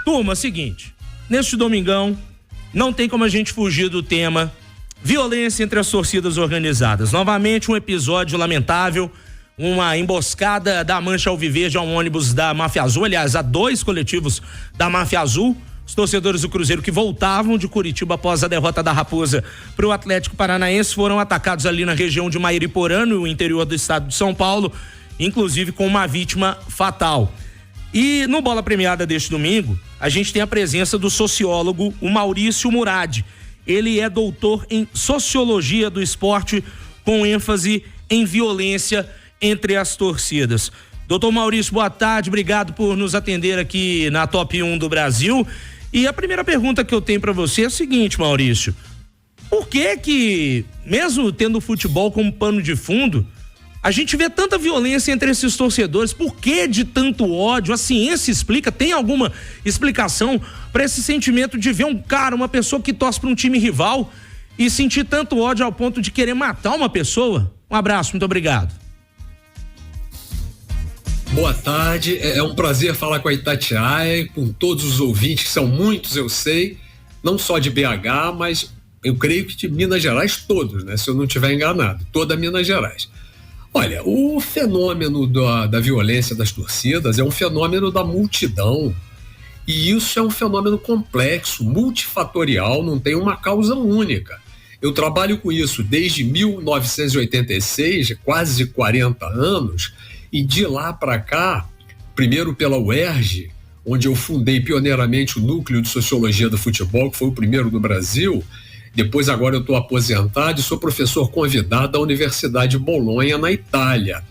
Turma, seguinte, neste domingão, não tem como a gente fugir do tema violência entre as torcidas organizadas. Novamente um episódio lamentável, uma emboscada da Mancha Alviverde a um ônibus da Máfia Azul, aliás, a 2 coletivos da Máfia Azul. Os torcedores do Cruzeiro que voltavam de Curitiba após a derrota da Raposa para o Atlético Paranaense foram atacados ali na região de Mairiporã, no interior do estado de São Paulo, inclusive com uma vítima fatal. E no Bola Premiada deste domingo, a gente tem a presença do sociólogo, o Maurício Murad. Ele é doutor em Sociologia do Esporte, com ênfase em violência entre as torcidas. Doutor Maurício, boa tarde, obrigado por nos atender aqui na Top 1 do Brasil. E a primeira pergunta que eu tenho para você é a seguinte, Maurício: por que, mesmo tendo o futebol como pano de fundo, a gente vê tanta violência entre esses torcedores? Por que de tanto ódio? A ciência explica? Tem alguma explicação para esse sentimento de ver uma pessoa que torce para um time rival e sentir tanto ódio ao ponto de querer matar uma pessoa? Um abraço, muito obrigado. Boa tarde, é um prazer falar com a Itatiaia, com todos os ouvintes, que são muitos, eu sei, não só de BH, mas eu creio que de Minas Gerais todos, né? Se eu não estiver enganado, toda Minas Gerais. Olha, o fenômeno da violência das torcidas é um fenômeno da multidão, e isso é um fenômeno complexo, multifatorial, não tem uma causa única. Eu trabalho com isso desde 1986, quase 40 anos, e de lá para cá, primeiro pela UERJ, onde eu fundei pioneiramente o Núcleo de Sociologia do Futebol, que foi o primeiro do Brasil. Depois, agora eu estou aposentado e sou professor convidado da Universidade de Bolonha, na Itália.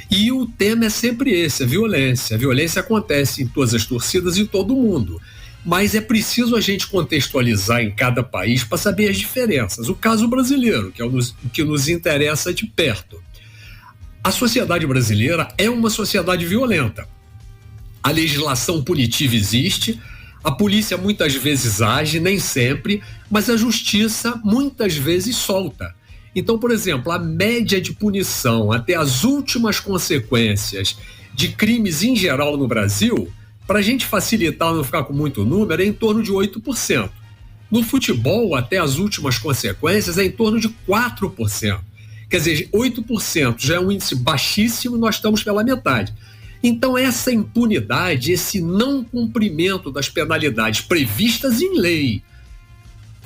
E o tema é sempre esse, a violência. A violência acontece em todas as torcidas e em todo o mundo. Mas é preciso a gente contextualizar em cada país para saber as diferenças. O caso brasileiro, que é o que nos interessa de perto. A sociedade brasileira é uma sociedade violenta. A legislação punitiva existe, a polícia muitas vezes age, nem sempre, mas a justiça muitas vezes solta. Então, por exemplo, a média de punição até as últimas consequências de crimes em geral no Brasil, para a gente facilitar, não ficar com muito número, é em torno de 8%. No futebol, até as últimas consequências, é em torno de 4%. Quer dizer, 8% já é um índice baixíssimo, nós estamos pela metade. Então, essa impunidade, esse não cumprimento das penalidades previstas em lei,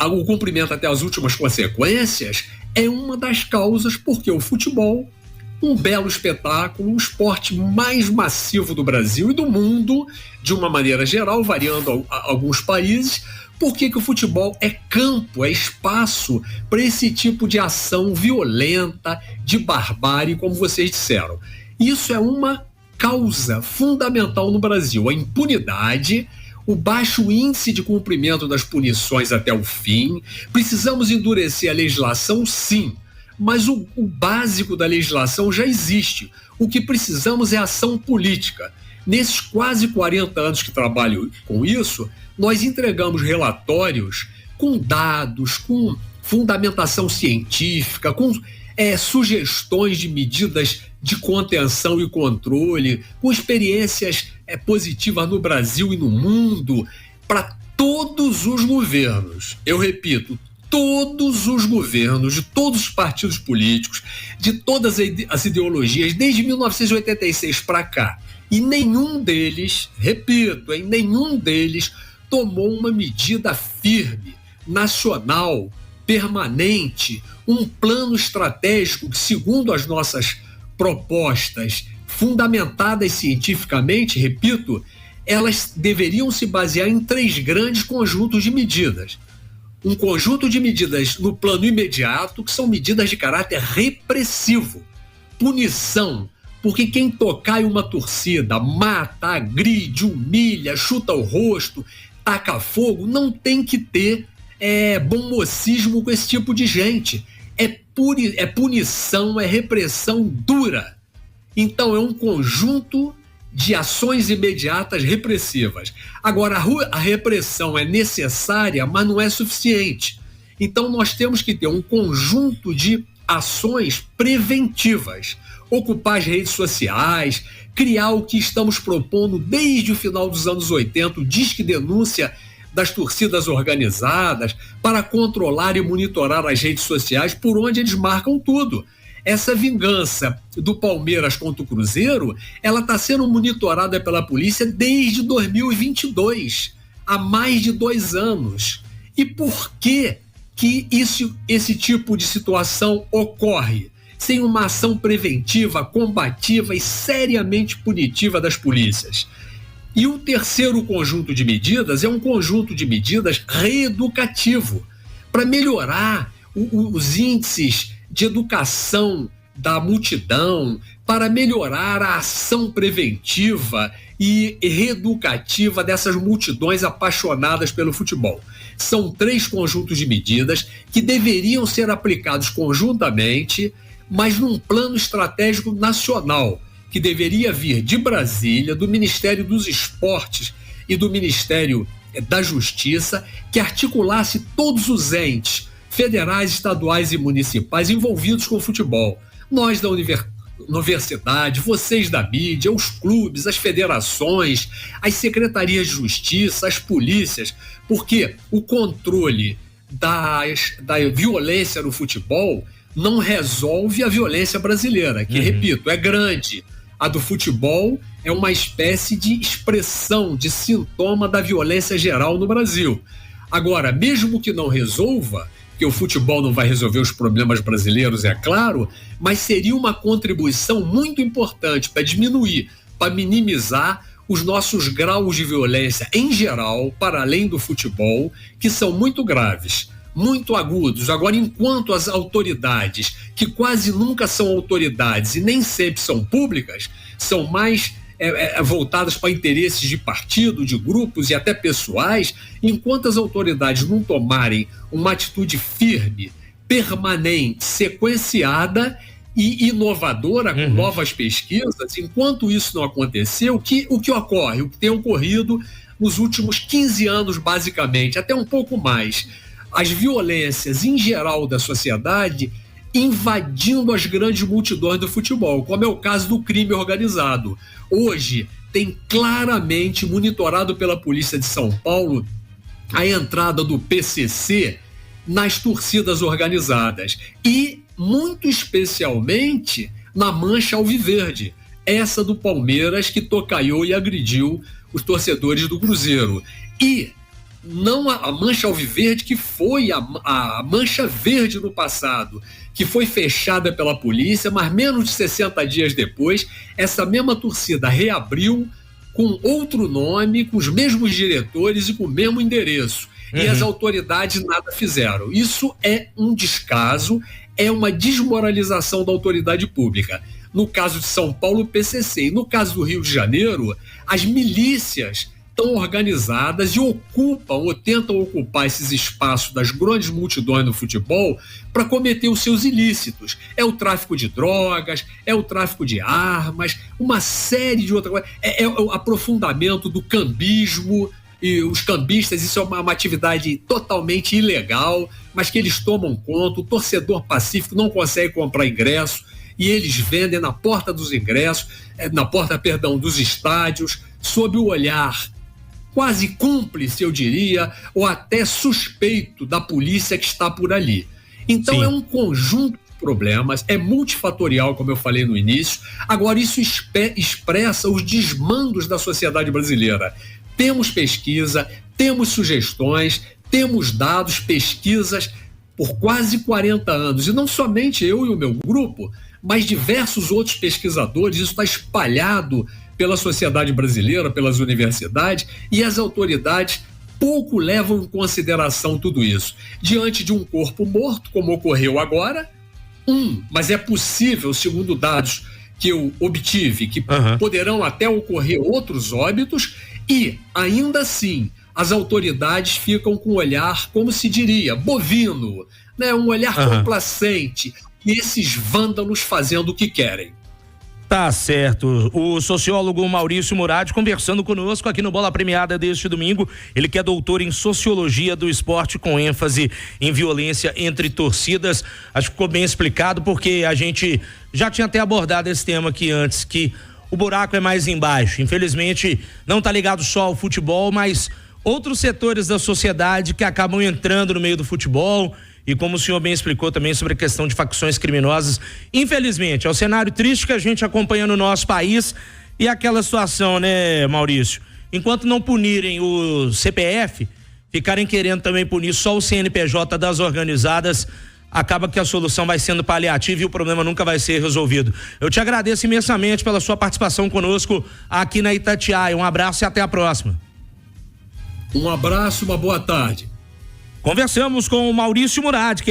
o cumprimento até as últimas consequências, é uma das causas porque o futebol, um belo espetáculo, um esporte mais massivo do Brasil e do mundo, de uma maneira geral, variando alguns países. Por que o futebol é campo, é espaço para esse tipo de ação violenta, de barbárie, como vocês disseram? Isso é uma causa fundamental no Brasil, a impunidade, o baixo índice de cumprimento das punições até o fim. Precisamos endurecer a legislação, sim, mas o básico da legislação já existe. O que precisamos é ação política. Nesses quase 40 anos que trabalho com isso, nós entregamos relatórios com dados, com fundamentação científica, com sugestões de medidas de contenção e controle, com experiências positivas no Brasil e no mundo, para todos os governos. Eu repito, todos os governos, de todos os partidos políticos, de todas as ideologias, desde 1986 para cá. E nenhum deles, repito, nenhum deles tomou uma medida firme, nacional, permanente, um plano estratégico que, segundo as nossas propostas, fundamentadas cientificamente, repito, elas deveriam se basear em 3 grandes conjuntos de medidas. Um conjunto de medidas no plano imediato, que são medidas de caráter repressivo, punição, porque quem tocar em uma torcida, mata, agride, humilha, chuta o rosto, taca fogo, não tem que ter bom mocismo com esse tipo de gente. É punição, é repressão dura. Então é um conjunto de ações imediatas repressivas. Agora, a repressão é necessária, mas não é suficiente. Então nós temos que ter um conjunto de ações preventivas. ocupar as redes sociais, criar o que estamos propondo desde o final dos anos 80, o Disque Denúncia das torcidas organizadas, para controlar e monitorar as redes sociais por onde eles marcam tudo. Essa vingança do Palmeiras contra o Cruzeiro, ela está sendo monitorada pela polícia desde 2022, há mais de 2 anos. E por que esse tipo de situação ocorre sem uma ação preventiva, combativa e seriamente punitiva das polícias? E o terceiro conjunto de medidas é um conjunto de medidas reeducativo para melhorar os índices de educação da multidão, para melhorar a ação preventiva e reeducativa dessas multidões apaixonadas pelo futebol. São 3 conjuntos de medidas que deveriam ser aplicados conjuntamente, mas num plano estratégico nacional, que deveria vir de Brasília, do Ministério dos Esportes e do Ministério da Justiça, que articulasse todos os entes federais, estaduais e municipais envolvidos com o futebol. Nós da universidade, vocês da mídia, os clubes, as federações, as secretarias de justiça, as polícias, porque o controle da violência no futebol não resolve a violência brasileira, que, repito, é grande. A do futebol é uma espécie de expressão, de sintoma da violência geral no Brasil. Agora, mesmo que não resolva, que o futebol não vai resolver os problemas brasileiros, é claro, mas seria uma contribuição muito importante para diminuir, para minimizar os nossos graus de violência em geral, para além do futebol, que são muito graves, muito agudos. Agora, enquanto as autoridades, que quase nunca são autoridades e nem sempre são públicas, são mais voltadas para interesses de partido, de grupos e até pessoais, enquanto as autoridades não tomarem uma atitude firme, permanente, sequenciada e inovadora, com novas pesquisas, enquanto isso não acontecer, o que ocorre? O que tem ocorrido nos últimos 15 anos, basicamente, até um pouco mais. As violências em geral da sociedade invadindo as grandes multidões do futebol, como é o caso do crime organizado. Hoje tem claramente monitorado pela Polícia de São Paulo a entrada do PCC nas torcidas organizadas e, muito especialmente, na mancha alviverde, essa do Palmeiras que tocaiou e agrediu os torcedores do Cruzeiro. E não a mancha alviverde, que foi a mancha verde no passado, que foi fechada pela polícia, mas menos de 60 dias depois, essa mesma torcida reabriu com outro nome, com os mesmos diretores e com o mesmo endereço. E as autoridades nada fizeram. Isso é um descaso, é uma desmoralização da autoridade pública. No caso de São Paulo, o PCC. E no caso do Rio de Janeiro, as milícias estão organizadas e ocupam ou tentam ocupar esses espaços das grandes multidões no futebol para cometer os seus ilícitos. É o tráfico de drogas, é o tráfico de armas, uma série de outras coisas. É o aprofundamento do cambismo. E os cambistas, isso é uma atividade totalmente ilegal, mas que eles tomam conta. O torcedor pacífico não consegue comprar ingresso e eles vendem na porta dos ingressos, dos estádios, sob o olhar quase cúmplice, eu diria, ou até suspeito da polícia que está por ali. Então, é um conjunto de problemas, é multifatorial, como eu falei no início. Agora, isso expressa os desmandos da sociedade brasileira. Temos pesquisa, temos sugestões, temos dados, pesquisas por quase 40 anos. E não somente eu e o meu grupo, mas diversos outros pesquisadores. Isso está espalhado pela sociedade brasileira, pelas universidades, e as autoridades pouco levam em consideração tudo isso. Diante de um corpo morto, como ocorreu agora, mas é possível, segundo dados que eu obtive, que poderão até ocorrer outros óbitos, e, ainda assim, as autoridades ficam com um olhar, como se diria, bovino, né? Um olhar complacente, e esses vândalos fazendo o que querem. Tá certo. O sociólogo Maurício Murad conversando conosco aqui no Bola Premiada deste domingo. Ele que é doutor em Sociologia do Esporte com ênfase em violência entre torcidas. Acho que ficou bem explicado porque a gente já tinha até abordado esse tema aqui antes, que o buraco é mais embaixo. Infelizmente não tá ligado só ao futebol, mas outros setores da sociedade que acabam entrando no meio do futebol. E como o senhor bem explicou também sobre a questão de facções criminosas, infelizmente, é um cenário triste que a gente acompanha no nosso país. E aquela situação, né, Maurício? Enquanto não punirem o CPF, ficarem querendo também punir só o CNPJ das organizadas, acaba que a solução vai sendo paliativa e o problema nunca vai ser resolvido. Eu te agradeço imensamente pela sua participação conosco aqui na Itatiaia. Um abraço e até a próxima. Um abraço, uma boa tarde. Conversamos com o Maurício Murad, que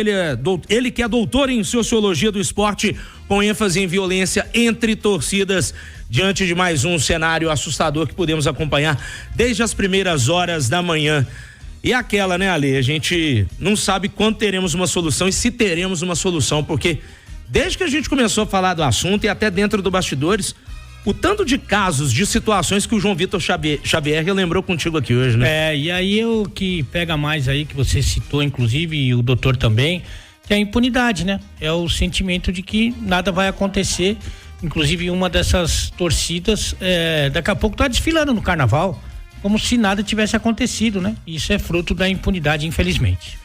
ele que é doutor em Sociologia do Esporte, com ênfase em violência entre torcidas, diante de mais um cenário assustador que podemos acompanhar desde as primeiras horas da manhã. E aquela, né, Ale? A gente não sabe quando teremos uma solução e se teremos uma solução, porque desde que a gente começou a falar do assunto e até dentro do bastidores, o tanto de casos, de situações que o João Vitor Xavier relembrou contigo aqui hoje, né? E aí o que pega mais aí, que você citou, inclusive, e o doutor também, que é a impunidade, né? É o sentimento de que nada vai acontecer. Inclusive, uma dessas torcidas, daqui a pouco tá desfilando no carnaval, como se nada tivesse acontecido, né? Isso é fruto da impunidade, infelizmente.